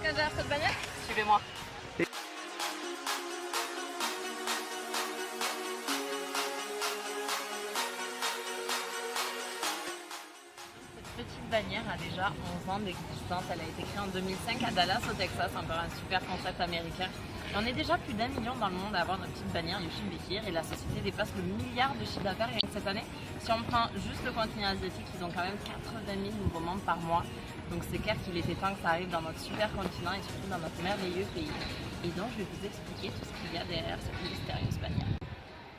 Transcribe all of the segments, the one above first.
cache derrière cette bannière? Suivez-moi. Cette petite bannière a déjà 11 ans d'existence. Elle a été créée en 2005 à Dallas au Texas, encore un super concept américain. Et on est déjà plus d'1 million dans le monde à avoir notre petite bannière Yushin Bekir et la société dépasse le milliard de chiffre d'affaires cette année. Si on prend juste le continent asiatique, ils ont quand même 80 000 nouveaux membres par mois. Donc c'est clair qu'il était temps que ça arrive dans notre super continent et surtout dans notre merveilleux pays. Et donc je vais vous expliquer tout ce qu'il y a derrière cette mystérieuse bannière.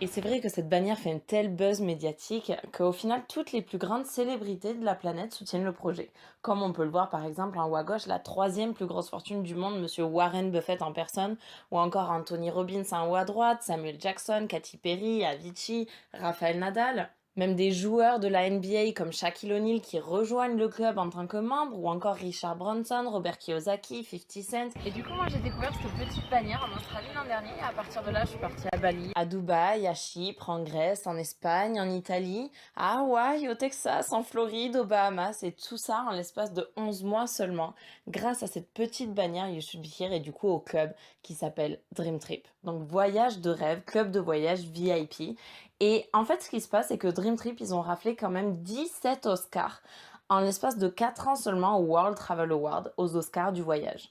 Et c'est vrai que cette bannière fait un tel buzz médiatique qu'au final, toutes les plus grandes célébrités de la planète soutiennent le projet. Comme on peut le voir par exemple en haut à gauche, la 3e plus grosse fortune du monde, monsieur Warren Buffett en personne, ou encore Anthony Robbins en haut à droite, Samuel Jackson, Katy Perry, Avicii, Rafael Nadal. Même des joueurs de la NBA comme Shaquille O'Neal qui rejoignent le club en tant que membre, ou encore Richard Branson, Robert Kiyosaki, 50 Cent. Et du coup, moi j'ai découvert cette petite bannière en Australie l'an dernier, et à partir de là, je suis partie à Bali, à Dubaï, à Chypre, en Grèce, en Espagne, en Italie, à Hawaï, au Texas, en Floride, aux Bahamas, et tout ça en l'espace de 11 mois seulement, grâce à cette petite bannière You Should Be Here et du coup au club qui s'appelle Dream Trip. Donc voyage de rêve, club de voyage VIP. Et en fait, ce qui se passe, c'est que Dream Trip, ils ont raflé quand même 17 Oscars en l'espace de 4 ans seulement au World Travel Award, aux Oscars du voyage.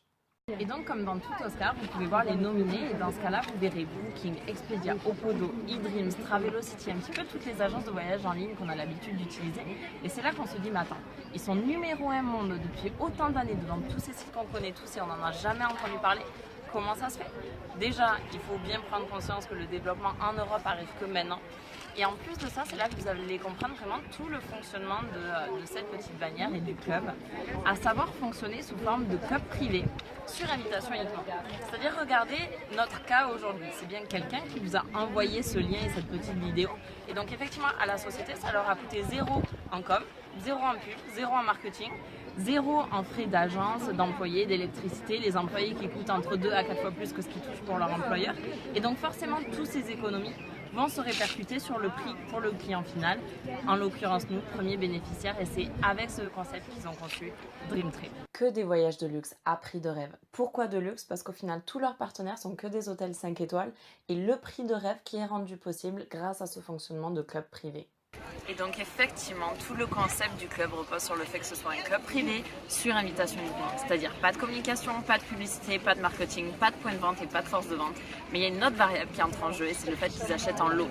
Et donc, comme dans tout Oscar, vous pouvez voir les nominés, et dans ce cas-là, vous verrez Booking, Expedia, Opodo, eDreams, Travelocity, un petit peu toutes les agences de voyage en ligne qu'on a l'habitude d'utiliser. Et c'est là qu'on se dit, mais attends, ils sont numéro 1 monde depuis autant d'années devant tous ces sites qu'on connaît tous et on n'en a jamais entendu parler. Comment ça se fait? Déjà, il faut bien prendre conscience que le développement en Europe arrive que maintenant. Et en plus de ça, c'est là que vous allez comprendre vraiment tout le fonctionnement de cette petite bannière et du club, à savoir fonctionner sous forme de club privé, sur invitation uniquement. C'est-à-dire, regardez notre cas aujourd'hui. C'est bien quelqu'un qui vous a envoyé ce lien et cette petite vidéo. Et donc, effectivement, à la société, ça leur a coûté 0 en com, 0 en pub, 0 en marketing, 0 en frais d'agence, d'employés, d'électricité, les employés qui coûtent entre 2 à 4 fois plus que ce qu'ils touchent pour leur employeur. Et donc forcément, toutes ces économies vont se répercuter sur le prix pour le client final, en l'occurrence nous, premiers bénéficiaires, et c'est avec ce concept qu'ils ont conçu Dream Trip. Que des voyages de luxe à prix de rêve. Pourquoi de luxe? Parce qu'au final, tous leurs partenaires sont que des hôtels 5 étoiles et le prix de rêve qui est rendu possible grâce à ce fonctionnement de club privé. Et donc effectivement, tout le concept du club repose sur le fait que ce soit un club privé sur invitation uniquement. C'est-à-dire pas de communication, pas de publicité, pas de marketing, pas de point de vente et pas de force de vente. Mais il y a une autre variable qui entre en jeu et c'est le fait qu'ils achètent en lot.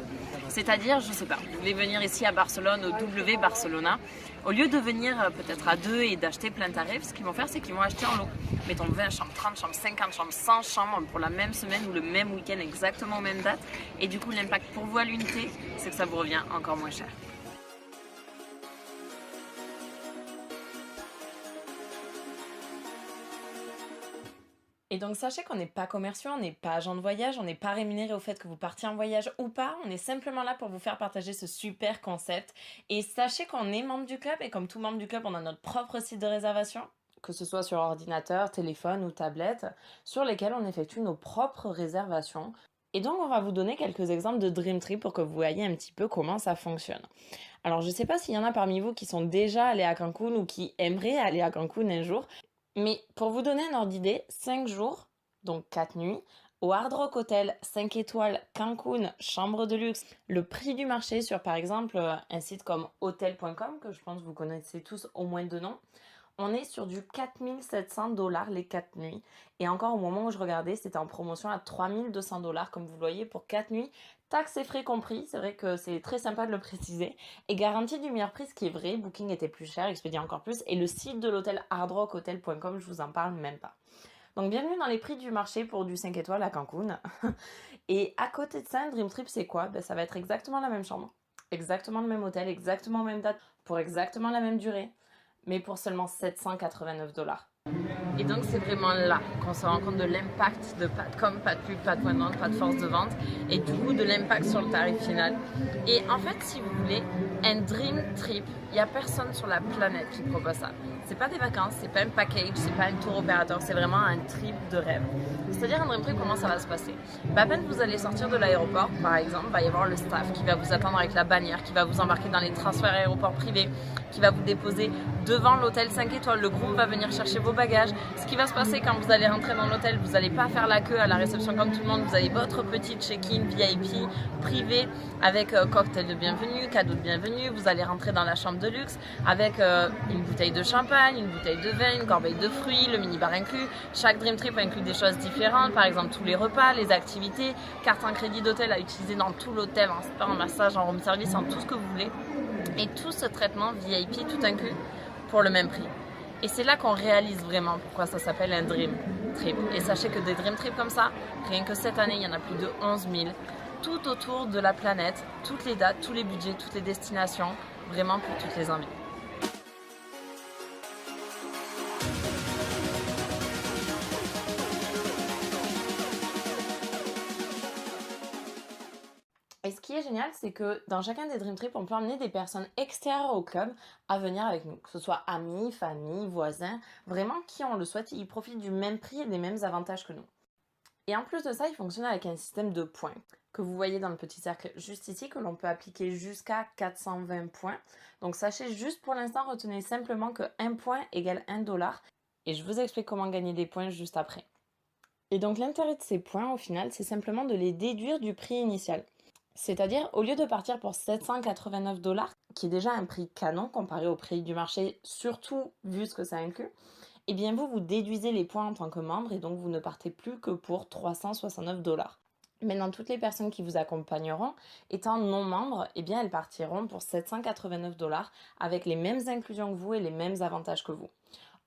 C'est-à-dire, je sais pas, vous voulez venir ici à Barcelone, au W Barcelona, au lieu de venir peut-être à 2 et d'acheter plein tarif, ce qu'ils vont faire, c'est qu'ils vont acheter en lot. Mettons 20 chambres, 30 chambres, 50 chambres, 100 chambres pour la même semaine ou le même week-end exactement aux mêmes dates. Et du coup, l'impact pour vous à l'unité, c'est que ça vous revient encore moins cher. Et donc sachez qu'on n'est pas commerciaux, on n'est pas agent de voyage, on n'est pas rémunéré au fait que vous partiez en voyage ou pas, on est simplement là pour vous faire partager ce super concept. Et sachez qu'on est membre du club et comme tout membre du club, on a notre propre site de réservation, que ce soit sur ordinateur, téléphone ou tablette, sur lesquels on effectue nos propres réservations. Et donc on va vous donner quelques exemples de Dream Trip pour que vous voyez un petit peu comment ça fonctionne. Alors je ne sais pas s'il y en a parmi vous qui sont déjà allés à Cancun ou qui aimeraient aller à Cancun un jour. Mais pour vous donner un ordre d'idée, 5 jours, donc 4 nuits, au Hard Rock Hotel 5 étoiles Cancun, chambre de luxe, le prix du marché sur par exemple un site comme hotel.com, que je pense que vous connaissez tous au moins de nom, on est sur du 4 700 $ les 4 nuits. Et encore au moment où je regardais, c'était en promotion à 3 200 $ comme vous le voyez pour 4 nuits. Taxes et frais compris, c'est vrai que c'est très sympa de le préciser. Et garantie du meilleur prix, ce qui est vrai, Booking était plus cher, Expedia encore plus. Et le site de l'hôtel hardrockhotel.com, je vous en parle même pas. Donc bienvenue dans les prix du marché pour du 5 étoiles à Cancun. Et à côté de ça, un Dream Trip, c'est quoi? Ça va être exactement la même chambre, exactement le même hôtel, exactement la même date, pour exactement la même durée, mais pour seulement 789 $. Et donc c'est vraiment là qu'on se rend compte de l'impact de pas de com, pas de pub, pas de point de vente, pas de force de vente et du coup de l'impact sur le tarif final. Et en fait, si vous voulez, Un dream trip, il n'y a personne sur la planète qui propose ça. C'est pas des vacances, c'est pas un package, c'est pas un tour opérateur, c'est vraiment un trip de rêve. C'est-à-dire un dream trip, comment ça va se passer? À peine vous allez sortir de l'aéroport, par exemple, il va y avoir le staff qui va vous attendre avec la bannière, qui va vous embarquer dans les transferts aéroports privés, qui va vous déposer devant l'hôtel 5 étoiles. Le groupe va venir chercher vos bagages. Ce qui va se passer quand vous allez rentrer dans l'hôtel, vous n'allez pas faire la queue à la réception comme tout le monde. Vous avez votre petit check-in VIP privé avec cocktail de bienvenue, cadeau de bienvenue. Vous allez rentrer dans la chambre de luxe avec une bouteille de champagne, une bouteille de vin, une corbeille de fruits, le minibar inclus. Chaque Dream Trip inclut des choses différentes, par exemple tous les repas, les activités, carte en crédit d'hôtel à utiliser dans tout l'hôtel, en spa, en massage, en room service, en tout ce que vous voulez. Et tout ce traitement VIP tout inclus pour le même prix. Et c'est là qu'on réalise vraiment pourquoi ça s'appelle un Dream Trip. Et sachez que des Dream Trips comme ça, rien que cette année, il y en a plus de 11 000, tout autour de la planète, toutes les dates, tous les budgets, toutes les destinations, vraiment pour toutes les envies. Et ce qui est génial, c'est que dans chacun des Dream Trips, on peut emmener des personnes extérieures au club à venir avec nous. Que ce soit amis, famille, voisins, vraiment qui on le souhaite, ils profitent du même prix et des mêmes avantages que nous. Et en plus de ça, il fonctionne avec un système de points que vous voyez dans le petit cercle juste ici, que l'on peut appliquer jusqu'à 420 points. Donc sachez juste pour l'instant, retenez simplement que 1 point égale 1 dollar. Et je vous explique comment gagner des points juste après. Et donc l'intérêt de ces points, au final, c'est simplement de les déduire du prix initial. C'est-à-dire, au lieu de partir pour 789 dollars, qui est déjà un prix canon comparé au prix du marché, surtout vu ce que ça inclut, eh bien vous déduisez les points en tant que membre et donc vous ne partez plus que pour 369 dollars. Maintenant, toutes les personnes qui vous accompagneront, étant non membres, eh bien elles partiront pour 789 dollars avec les mêmes inclusions que vous et les mêmes avantages que vous.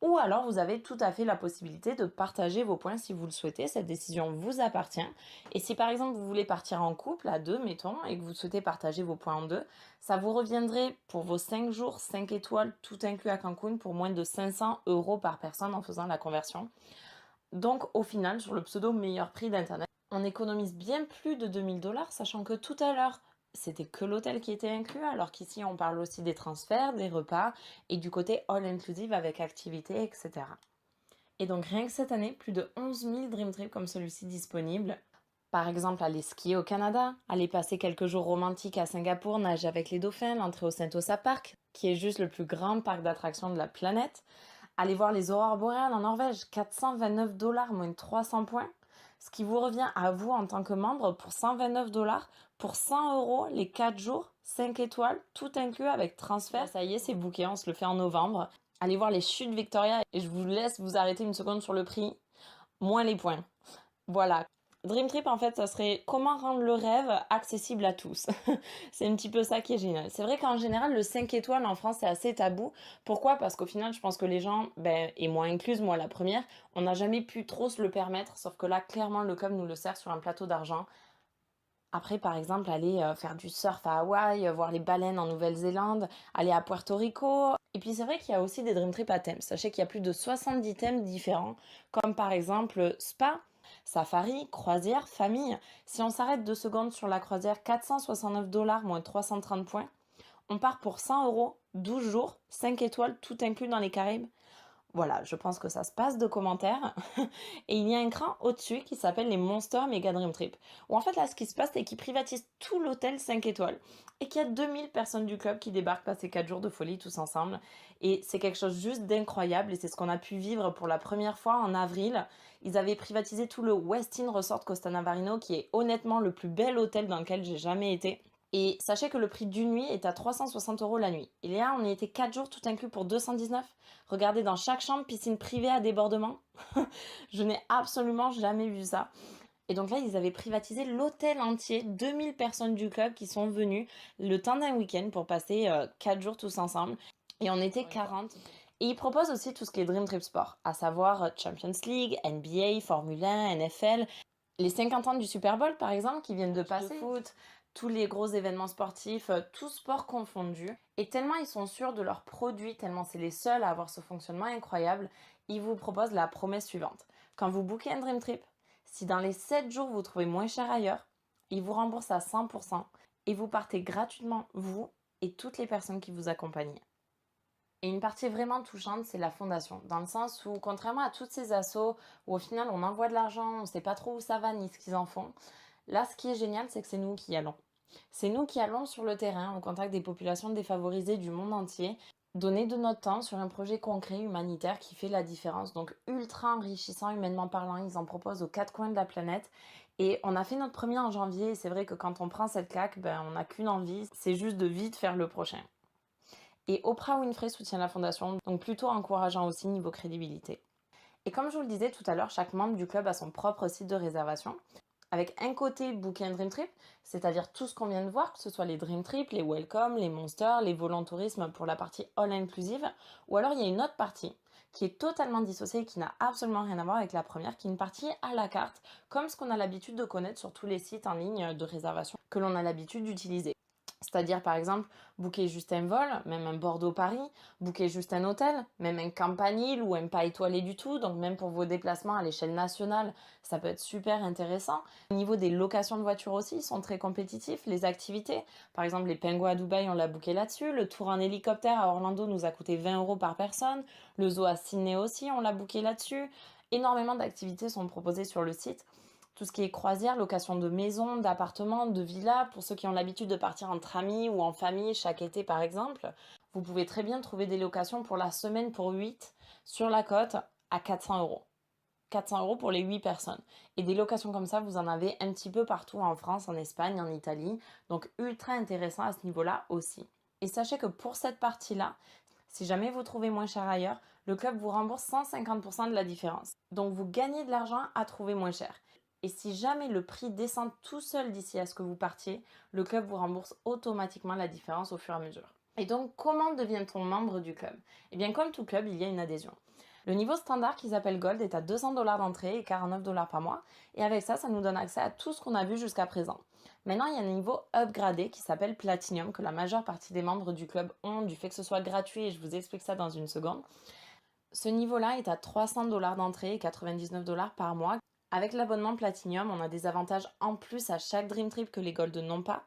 Ou alors vous avez tout à fait la possibilité de partager vos points si vous le souhaitez, cette décision vous appartient. Et si par exemple vous voulez partir en couple à deux, mettons, et que vous souhaitez partager vos points en deux, ça vous reviendrait pour vos 5 jours, 5 étoiles, tout inclus à Cancun, pour moins de 500 € par personne en faisant la conversion. Donc au final, sur le pseudo meilleur prix d'internet, on économise bien plus de 2000 dollars, sachant que tout à l'heure, c'était que l'hôtel qui était inclus, alors qu'ici on parle aussi des transferts, des repas et du côté all inclusive avec activités, etc. Et donc rien que cette année, plus de 11 000 Dream Trips comme celui-ci disponibles. Par exemple, aller skier au Canada, aller passer quelques jours romantiques à Singapour, nager avec les dauphins, l'entrée au Sentosa Park, qui est juste le plus grand parc d'attractions de la planète. Aller voir les aurores boréales en Norvège, 429 dollars moins 300 points. Ce qui vous revient à vous en tant que membre pour 129 dollars, pour 100 € les 4 jours, 5 étoiles, tout inclus avec transfert. Ça y est, c'est booké, on se le fait en novembre. Allez voir les chutes Victoria et je vous laisse vous arrêter une seconde sur le prix, moins les points. Voilà. Dream Trip, en fait, ça serait comment rendre le rêve accessible à tous. C'est un petit peu ça qui est génial. C'est vrai qu'en général, le 5 étoiles en France, c'est assez tabou. Pourquoi? Parce qu'au final, je pense que les gens, et moi incluse, moi la première, on n'a jamais pu trop se le permettre. Sauf que là, clairement, le club nous le sert sur un plateau d'argent. Après, par exemple, aller faire du surf à Hawaï, voir les baleines en Nouvelle-Zélande, aller à Puerto Rico. Et puis c'est vrai qu'il y a aussi des Dream Trips à thème. Sachez qu'il y a plus de 70 thèmes différents, comme par exemple spa, safari, croisière, famille. Si on s'arrête 2 secondes sur la croisière, 469 dollars moins 330 points, on part pour 100 €, 12 jours, 5 étoiles, tout inclus dans les Caraïbes. Voilà, je pense que ça se passe de commentaires. Et il y a un cran au-dessus qui s'appelle les Monster Mega Dream Trip. Où en fait là, ce qui se passe, c'est qu'ils privatisent tout l'hôtel 5 étoiles. Et qu'il y a 2000 personnes du club qui débarquent passer 4 jours de folie tous ensemble. Et c'est quelque chose juste d'incroyable. Et c'est ce qu'on a pu vivre pour la première fois en avril. Ils avaient privatisé tout le Westin Resort Costa Navarino, qui est honnêtement le plus bel hôtel dans lequel j'ai jamais été. Et sachez que le prix d'une nuit est à 360 € la nuit. Et là, on y était 4 jours tout inclus pour 219. Regardez, dans chaque chambre, piscine privée à débordement. Je n'ai absolument jamais vu ça. Et donc là, ils avaient privatisé l'hôtel entier, 2000 personnes du club qui sont venues le temps d'un week-end pour passer 4 jours tous ensemble. Et on était 40. Et ils proposent aussi tout ce qui est Dream Trip Sport, à savoir Champions League, NBA, Formule 1, NFL, les 50 ans du Super Bowl par exemple qui viennent de passer, foot, tous les gros événements sportifs, tous sports confondus. Et tellement ils sont sûrs de leurs produits, tellement c'est les seuls à avoir ce fonctionnement incroyable, ils vous proposent la promesse suivante. Quand vous bookez un Dream Trip, si dans les 7 jours vous trouvez moins cher ailleurs, ils vous remboursent à 100% et vous partez gratuitement, vous et toutes les personnes qui vous accompagnent. Et une partie vraiment touchante, c'est la fondation, dans le sens où, contrairement à toutes ces assos où au final on envoie de l'argent, on ne sait pas trop où ça va ni ce qu'ils en font, là ce qui est génial, c'est que c'est nous qui y allons. C'est nous qui allons sur le terrain, au contact des populations défavorisées du monde entier, donner de notre temps sur un projet concret humanitaire qui fait la différence. Donc ultra enrichissant humainement parlant, ils en proposent aux quatre coins de la planète. Et on a fait notre premier en janvier, et c'est vrai que quand on prend cette claque, on n'a qu'une envie, c'est juste de vite faire le prochain. Et Oprah Winfrey soutient la fondation, donc plutôt encourageant aussi niveau crédibilité. Et comme je vous le disais tout à l'heure, chaque membre du club a son propre site de réservation, avec un côté Booking and Dream Trip, c'est-à-dire tout ce qu'on vient de voir, que ce soit les Dream Trips, les Welcome, les Monsters, les volants tourisme pour la partie all inclusive, ou alors il y a une autre partie qui est totalement dissociée et qui n'a absolument rien à voir avec la première, qui est une partie à la carte, comme ce qu'on a l'habitude de connaître sur tous les sites en ligne de réservation que l'on a l'habitude d'utiliser. C'est-à-dire, par exemple, booker juste un vol, même un Bordeaux-Paris, booker juste un hôtel, même un campanile ou un pas étoilé du tout. Donc, même pour vos déplacements à l'échelle nationale, ça peut être super intéressant. Au niveau des locations de voitures aussi, ils sont très compétitifs. Les activités, par exemple, les pingouins à Dubaï, on l'a booké là-dessus. Le tour en hélicoptère à Orlando nous a coûté 20 € par personne. Le zoo à Sydney aussi, on l'a booké là-dessus. Énormément d'activités sont proposées sur le site. Tout ce qui est croisière, location de maisons, d'appartements, de villas, pour ceux qui ont l'habitude de partir entre amis ou en famille chaque été par exemple, vous pouvez très bien trouver des locations pour la semaine pour 8 sur la côte à 400 €. 400 € pour les 8 personnes. Et des locations comme ça, vous en avez un petit peu partout en France, en Espagne, en Italie. Donc ultra intéressant à ce niveau-là aussi. Et sachez que pour cette partie-là, si jamais vous trouvez moins cher ailleurs, le club vous rembourse 150% de la différence. Donc vous gagnez de l'argent à trouver moins cher. Et si jamais le prix descend tout seul d'ici à ce que vous partiez, le club vous rembourse automatiquement la différence au fur et à mesure. Et donc, comment devient-on membre du club? Eh bien, comme tout club, il y a une adhésion. Le niveau standard qu'ils appellent Gold est à 200 $ d'entrée et 49 $ par mois. Et avec ça, ça nous donne accès à tout ce qu'on a vu jusqu'à présent. Maintenant, il y a un niveau upgradé qui s'appelle Platinum, que la majeure partie des membres du club ont, du fait que ce soit gratuit, et je vous explique ça dans une seconde. Ce niveau-là est à 300 $ d'entrée et 99 $ par mois. Avec l'abonnement Platinum, on a des avantages en plus à chaque Dream Trip que les Gold n'ont pas.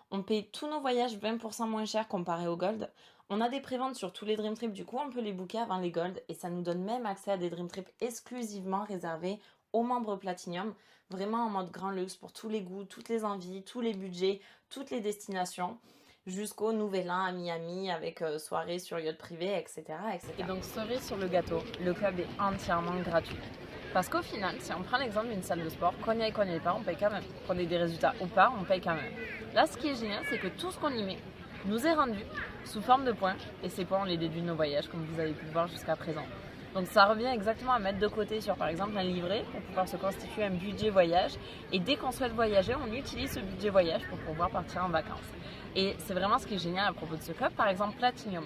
On paye tous nos voyages 20% moins cher comparé aux Gold. On a des préventes sur tous les Dream Trips, du coup on peut les booker avant les Gold et ça nous donne même accès à des Dream Trips exclusivement réservés aux membres Platinum, vraiment en mode grand luxe pour tous les goûts, toutes les envies, tous les budgets, toutes les destinations, jusqu'au Nouvel An à Miami avec soirée sur yacht privé, etc., etc. Et donc cerise sur le gâteau, le club est entièrement gratuit. Parce qu'au final, si on prend l'exemple d'une salle de sport, qu'on y aille pas, on paye quand même. Qu'on ait des résultats ou pas, on paye quand même. Là, ce qui est génial, c'est que tout ce qu'on y met nous est rendu sous forme de points. Et ces points, on les déduit de nos voyages, comme vous avez pu le voir jusqu'à présent. Donc ça revient exactement à mettre de côté sur, par exemple, un livret pour pouvoir se constituer un budget voyage. Et dès qu'on souhaite voyager, on utilise ce budget voyage pour pouvoir partir en vacances. Et c'est vraiment ce qui est génial à propos de ce club. Par exemple, Platinum,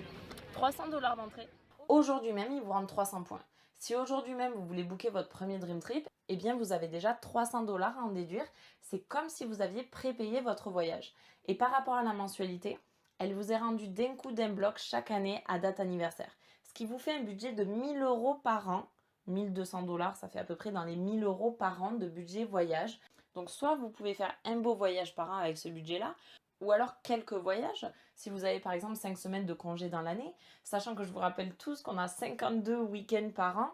300 $ d'entrée. Aujourd'hui même, ils vous rendent 300 points. Si aujourd'hui même vous voulez booker votre premier Dream Trip, eh bien vous avez déjà 300 $ à en déduire. C'est comme si vous aviez prépayé votre voyage. Et par rapport à la mensualité, elle vous est rendue d'un coup d'un bloc chaque année à date anniversaire. Ce qui vous fait un budget de 1 000 € par an. 1 200 $, ça fait à peu près dans les 1 000 € par an de budget voyage. Donc soit vous pouvez faire un beau voyage par an avec ce budget-là, ou alors quelques voyages, si vous avez par exemple 5 semaines de congé dans l'année, sachant que je vous rappelle tous qu'on a 52 week-ends par an.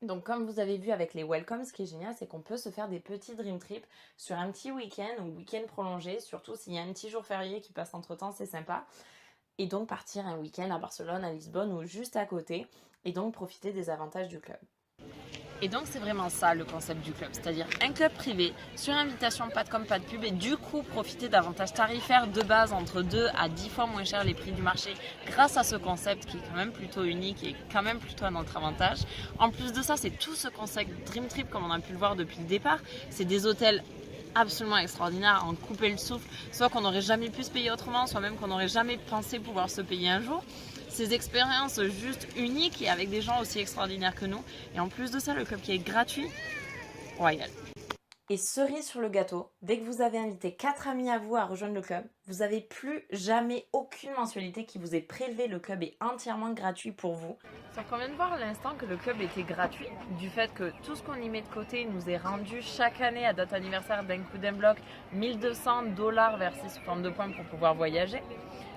Donc comme vous avez vu avec les Welcome, ce qui est génial, c'est qu'on peut se faire des petits Dream Trips sur un petit week-end ou week-end prolongé, surtout s'il y a un petit jour férié qui passe entre temps, c'est sympa. Et donc partir un week-end à Barcelone, à Lisbonne ou juste à côté, et donc profiter des avantages du club. Et donc c'est vraiment ça le concept du club, c'est-à-dire un club privé, sur invitation, pas de com, pas de pub, et du coup profiter d'avantages tarifaires de base entre 2 à 10 fois moins cher les prix du marché grâce à ce concept qui est quand même plutôt unique et quand même plutôt à notre avantage. En plus de ça, c'est tout ce concept Dream Trip comme on a pu le voir depuis le départ, c'est des hôtels absolument extraordinaire, à en couper le souffle, soit qu'on n'aurait jamais pu se payer autrement, soit même qu'on n'aurait jamais pensé pouvoir se payer un jour. Ces expériences juste uniques et avec des gens aussi extraordinaires que nous. Et en plus de ça, le club qui est gratuit, royal. Et cerise sur le gâteau, dès que vous avez invité 4 amis à vous à rejoindre le club, vous n'avez plus jamais aucune mensualité qui vous est prélevée. Le club est entièrement gratuit pour vous. Sauf qu'on vient de voir à l'instant que le club était gratuit, du fait que tout ce qu'on y met de côté nous est rendu chaque année à date anniversaire d'un coup d'un bloc 1 200 $ versés sous forme de points pour pouvoir voyager.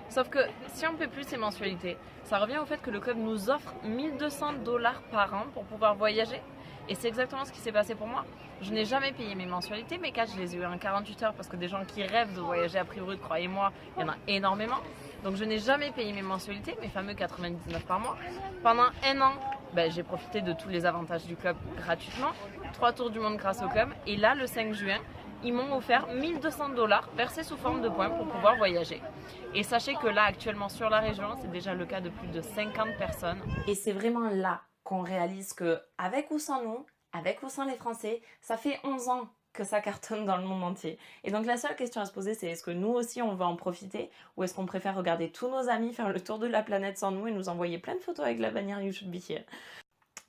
Sauf que si on ne paie plus ces mensualités, ça revient au fait que le club nous offre 1 200 $ par an pour pouvoir voyager. Et c'est exactement ce qui s'est passé pour moi. Je n'ai jamais payé mes mensualités, mes 4, je les ai eu en 48 heures parce que des gens qui rêvent de voyager à prix brut, croyez-moi, il y en a énormément. Donc je n'ai jamais payé mes mensualités, mes fameux 99 par mois. Pendant un an, j'ai profité de tous les avantages du club gratuitement. 3 tours du monde grâce au club. Et là, le 5 juin, ils m'ont offert 1 200 $ versés sous forme de points pour pouvoir voyager. Et sachez que là, actuellement sur la région, c'est déjà le cas de plus de 50 personnes. Et c'est vraiment là qu'on réalise que, avec ou sans nous, avec ou sans les Français, ça fait 11 ans que ça cartonne dans le monde entier. Et donc la seule question à se poser, c'est est-ce que nous aussi on va en profiter ou est-ce qu'on préfère regarder tous nos amis faire le tour de la planète sans nous et nous envoyer plein de photos avec la bannière You Should Be Here.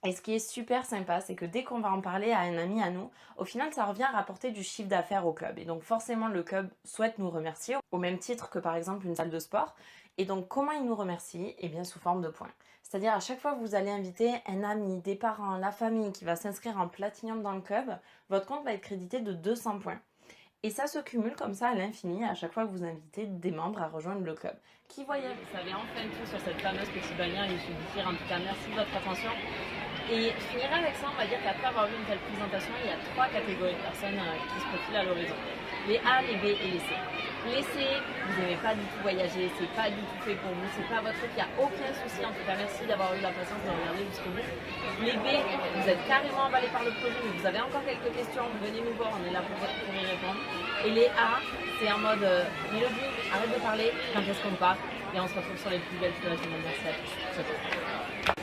Et ce qui est super sympa, c'est que dès qu'on va en parler à un ami à nous, au final, ça revient à rapporter du chiffre d'affaires au club. Et donc forcément, le club souhaite nous remercier, au même titre que par exemple une salle de sport. Et donc comment il nous remercie? Eh bien sous forme de points. C'est-à-dire à chaque fois que vous allez inviter un ami, des parents, la famille qui va s'inscrire en Platinum dans le club, votre compte va être crédité de 200 points. Et ça se cumule comme ça à l'infini à chaque fois que vous invitez des membres à rejoindre le club. Qui voyage? Vous savez enfin tout sur cette fameuse petite bannière You Should Be Here. En tout cas, merci de votre attention. Et je finirai avec ça, on va dire qu'après avoir vu une telle présentation, il y a 3 catégories de personnes qui se profilent à l'horizon. Les A, les B et les C. Les C, vous n'aimez pas du tout voyager, c'est pas du tout fait pour vous, c'est pas votre truc, il n'y a aucun souci. En tout cas, merci d'avoir eu la patience de regarder jusqu'au bout. Les B, vous êtes carrément emballés par le projet, mais vous avez encore quelques questions, venez nous voir, on est là pour y répondre. Et les A, c'est en mode Mélodie, arrête de parler, quand est-ce qu'on part? Et on se retrouve sur les plus belles plages du monde. Merci à tous. Ciao.